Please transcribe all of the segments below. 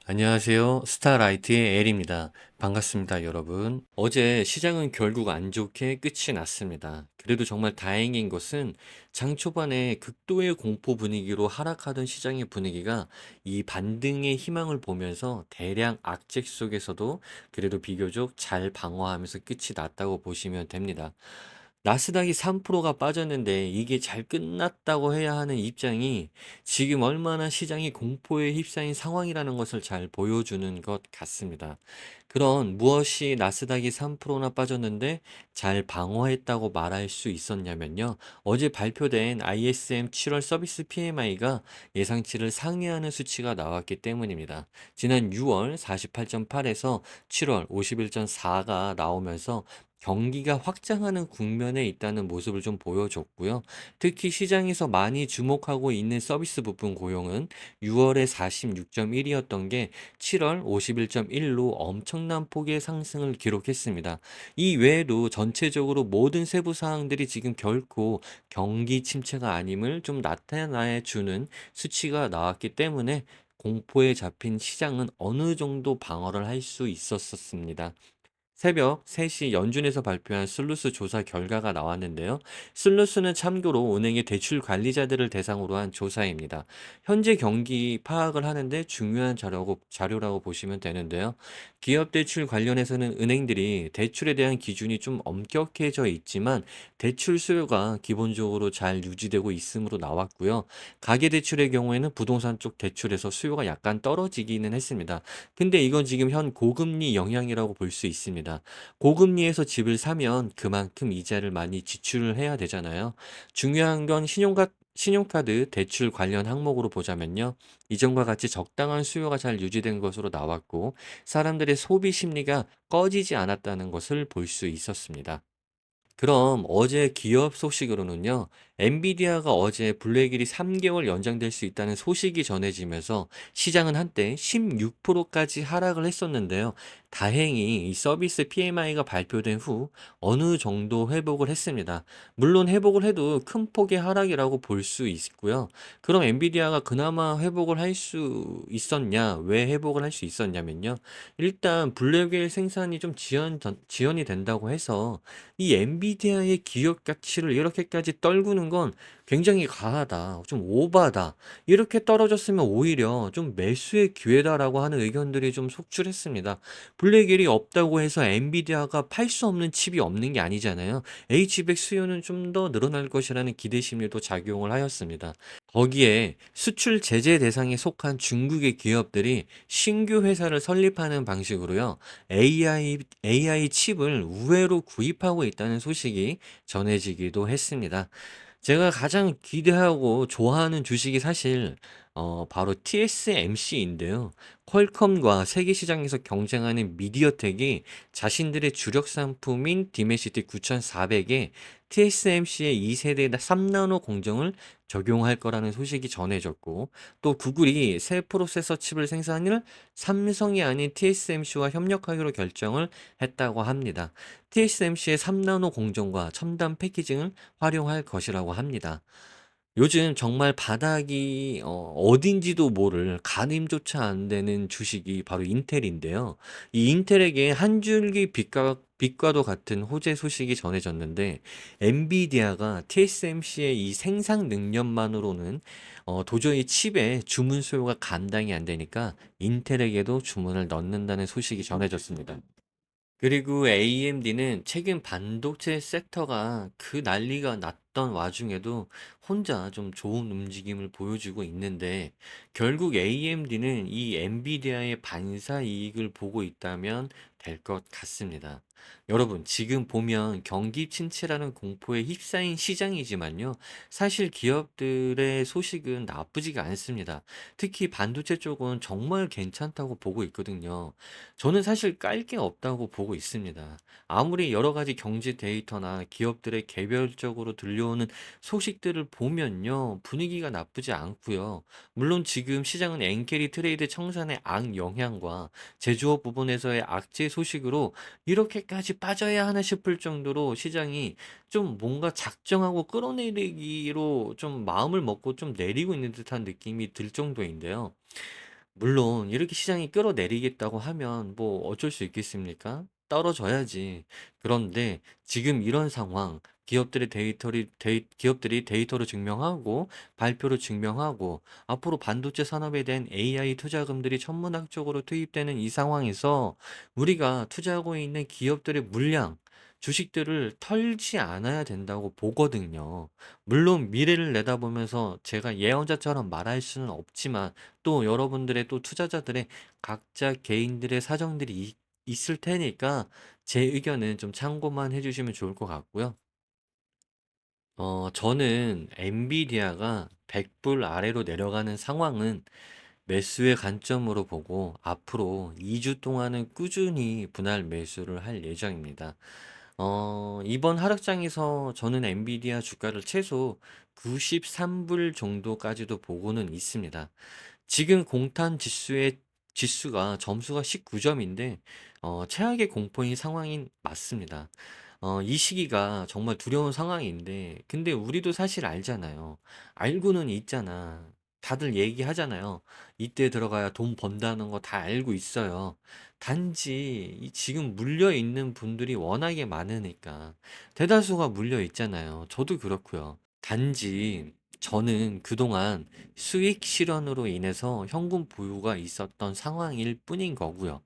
안녕하세요. 스타라이트의 엘입니다. 반갑습니다, 여러분. 어제 시장은 결국 안 좋게 끝이 났습니다. 그래도 정말 다행인 것은 장 초반에 극도의 공포 분위기로 하락하던 시장의 분위기가 이 반등의 희망을 보면서 대량 악재 속에서도 그래도 비교적 잘 방어하면서 끝이 났다고 보시면 됩니다. 나스닥이 3%가 빠졌는데 이게 잘 끝났다고 해야 하는 입장이 지금 얼마나 시장이 공포에 휩싸인 상황이라는 것을 잘 보여주는 것 같습니다. 그런 무엇이 나스닥이 3%나 빠졌는데 잘 방어했다고 말할 수 있었냐면요. 어제 발표된 ISM 7월 서비스 PMI가 예상치를 상회하는 수치가 나왔기 때문입니다. 지난 6월 48.8에서 7월 51.4가 나오면서 경기가 확장하는 국면에 있다는 모습을 좀 보여줬고요. 특히 시장에서 많이 주목하고 있는 서비스 부분 고용은 6월에 46.1이었던 게 7월 51.1로 엄청난 폭의 상승을 기록했습니다. 이 외에도 전체적으로 모든 세부 사항들이 지금 결코 경기 침체가 아님을 좀 나타내 주는 수치가 나왔기 때문에 공포에 잡힌 시장은 어느 정도 방어를 할 수 있었습니다. 새벽 3시 연준에서 발표한 슬루스 조사 결과가 나왔는데요. 슬루스는 참고로 은행의 대출 관리자들을 대상으로 한 조사입니다. 현재 경기 파악을 하는데 중요한 자료라고 보시면 되는데요. 기업 대출 관련해서는 은행들이 대출에 대한 기준이 좀 엄격해져 있지만 대출 수요가 기본적으로 잘 유지되고 있으므로 나왔고요. 가계 대출의 경우에는 부동산 쪽 대출에서 수요가 약간 떨어지기는 했습니다. 근데 이건 지금 현 고금리 영향이라고 볼 수 있습니다. 고금리에서 집을 사면 그만큼 이자를 많이 지출을 해야 되잖아요. 중요한 건 신용카드 대출 관련 항목으로 보자면요. 이전과 같이 적당한 수요가 잘 유지된 것으로 나왔고, 사람들의 소비 심리가 꺼지지 않았다는 것을 볼 수 있었습니다. 그럼 어제 기업 소식으로는요, 엔비디아가 어제 블랙일이 3개월 연장될 수 있다는 소식이 전해지면서 시장은 한때 16%까지 하락을 했었는데요. 다행히 이 서비스 PMI가 발표된 후 어느 정도 회복을 했습니다. 물론 회복을 해도 큰 폭의 하락이라고 볼 수 있고요. 그럼 엔비디아가 그나마 회복을 할 수 있었냐? 왜 회복을 할 수 있었냐면요. 일단 블랙일 생산이 좀 지연이 된다고 해서 이 엔비디아의 기업 가치를 이렇게까지 떨구는 건 굉장히 과하다. 좀 오바다. 이렇게 떨어졌으면 오히려 좀 매수의 기회다라고 하는 의견들이 좀 속출했습니다. 블랙일이 없다고 해서 엔비디아가 팔 수 없는 칩이 없는 게 아니잖아요. H100 수요는 좀 더 늘어날 것이라는 기대 심리도 작용을 하였습니다. 거기에 수출 제재 대상에 속한 중국의 기업들이 신규 회사를 설립하는 방식으로요. AI 칩을 우회로 구입하고 있다는 소식이 전해지기도 했습니다. 제가 가장 기대하고 좋아하는 주식이 사실 바로 TSMC인데요. 퀄컴과 세계 시장에서 경쟁하는 미디어텍이 자신들의 주력 상품인 디메시티 9400에 TSMC의 2세대 3나노 공정을 적용할 거라는 소식이 전해졌고, 또 구글이 새 프로세서 칩을 생산을 삼성이 아닌 TSMC와 협력하기로 결정을 했다고 합니다. TSMC의 3나노 공정과 첨단 패키징을 활용할 것이라고 합니다. 요즘 정말 바닥이 어딘지도 모를 가늠조차 안 되는 주식이 바로 인텔인데요. 이 인텔에게 한 줄기 빛과도 같은 호재 소식이 전해졌는데, 엔비디아가 TSMC의 이 생산 능력만으로는 도저히 칩의 주문 수요가 감당이 안 되니까 인텔에게도 주문을 넣는다는 소식이 전해졌습니다. 그리고 AMD는 최근 반도체 섹터가 그 난리가 났던 와중에도 혼자 좀 좋은 움직임을 보여주고 있는데, 결국 AMD는 이 엔비디아의 반사 이익을 보고 있다면 될 것 같습니다. 여러분, 지금 보면 경기 침체라는 공포에 휩싸인 시장이지만요. 사실 기업들의 소식은 나쁘지가 않습니다. 특히 반도체 쪽은 정말 괜찮다고 보고 있거든요. 저는 사실 깔 게 없다고 보고 있습니다. 아무리 여러 가지 경제 데이터나 기업들의 개별적으로 들려오는 소식들을 보면요, 분위기가 나쁘지 않고요. 물론 지금 시장은 엔캐리 트레이드 청산의 악영향과 제조업 부분에서의 악재 소식으로 이렇게까지 빠져야 하나 싶을 정도로 시장이 좀 뭔가 작정하고 끌어내리기로 좀 마음을 먹고 좀 내리고 있는 듯한 느낌이 들 정도인데요. 물론 이렇게 시장이 끌어내리겠다고 하면 뭐 어쩔 수 있겠습니까? 떨어져야지. 그런데 지금 이런 상황, 기업들이 데이터로 증명하고 발표로 증명하고 앞으로 반도체 산업에 대한 AI 투자금들이 천문학적으로 투입되는 이 상황에서 우리가 투자하고 있는 기업들의 물량, 주식들을 털지 않아야 된다고 보거든요. 물론 미래를 내다보면서 제가 예언자처럼 말할 수는 없지만 또 여러분들의 또 투자자들의 각자 개인들의 사정들이 있을 테니까 제 의견은 좀 참고만 해 주시면 좋을 것 같고요. 저는 엔비디아가 100불 아래로 내려가는 상황은 매수의 관점으로 보고 앞으로 2주 동안은 꾸준히 분할 매수를 할 예정입니다. 이번 하락장에서 저는 엔비디아 주가를 최소 93불 정도까지도 보고는 있습니다. 지금 공탄 지수가 점수가 19점인데 최악의 공포인 상황인 맞습니다. 이 시기가 정말 두려운 상황인데 근데 우리도 사실 알잖아요. 알고는 있잖아. 다들 얘기하잖아요. 이때 들어가야 돈 번다는 거 다 알고 있어요. 단지 이 지금 물려 있는 분들이 워낙에 많으니까 대다수가 물려 있잖아요. 저도 그렇고요. 단지 저는 그동안 수익 실현으로 인해서 현금 보유가 있었던 상황일 뿐인 거고요.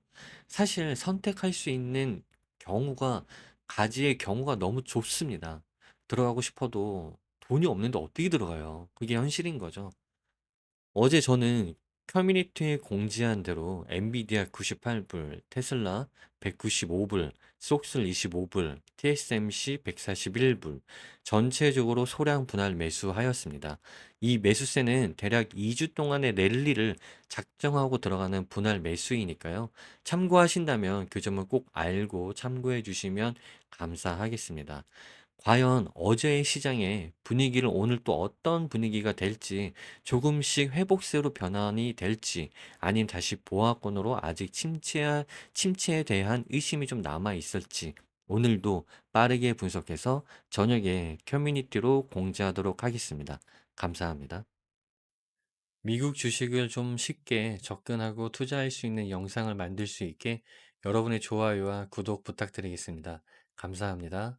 사실 선택할 수 있는 경우가 가지의 경우가 너무 좁습니다. 들어가고 싶어도 돈이 없는데 어떻게 들어가요? 그게 현실인 거죠. 어제 저는 커뮤니티에 공지한 대로 엔비디아 98불, 테슬라 195불, 쏙슬 25불, TSMC 141불, 전체적으로 소량 분할 매수하였습니다. 이 매수세는 대략 2주 동안의 랠리를 작정하고 들어가는 분할 매수이니까요. 참고하신다면 그 점을 꼭 알고 참고해 주시면 감사하겠습니다. 과연 어제의 시장의 분위기를 오늘 또 어떤 분위기가 될지 조금씩 회복세로 변환이 될지 아님 다시 보합권으로 아직 침체에 대한 의심이 좀 남아 있을지 오늘도 빠르게 분석해서 저녁에 커뮤니티로 공지하도록 하겠습니다. 감사합니다. 미국 주식을 좀 쉽게 접근하고 투자할 수 있는 영상을 만들 수 있게 여러분의 좋아요와 구독 부탁드리겠습니다. 감사합니다.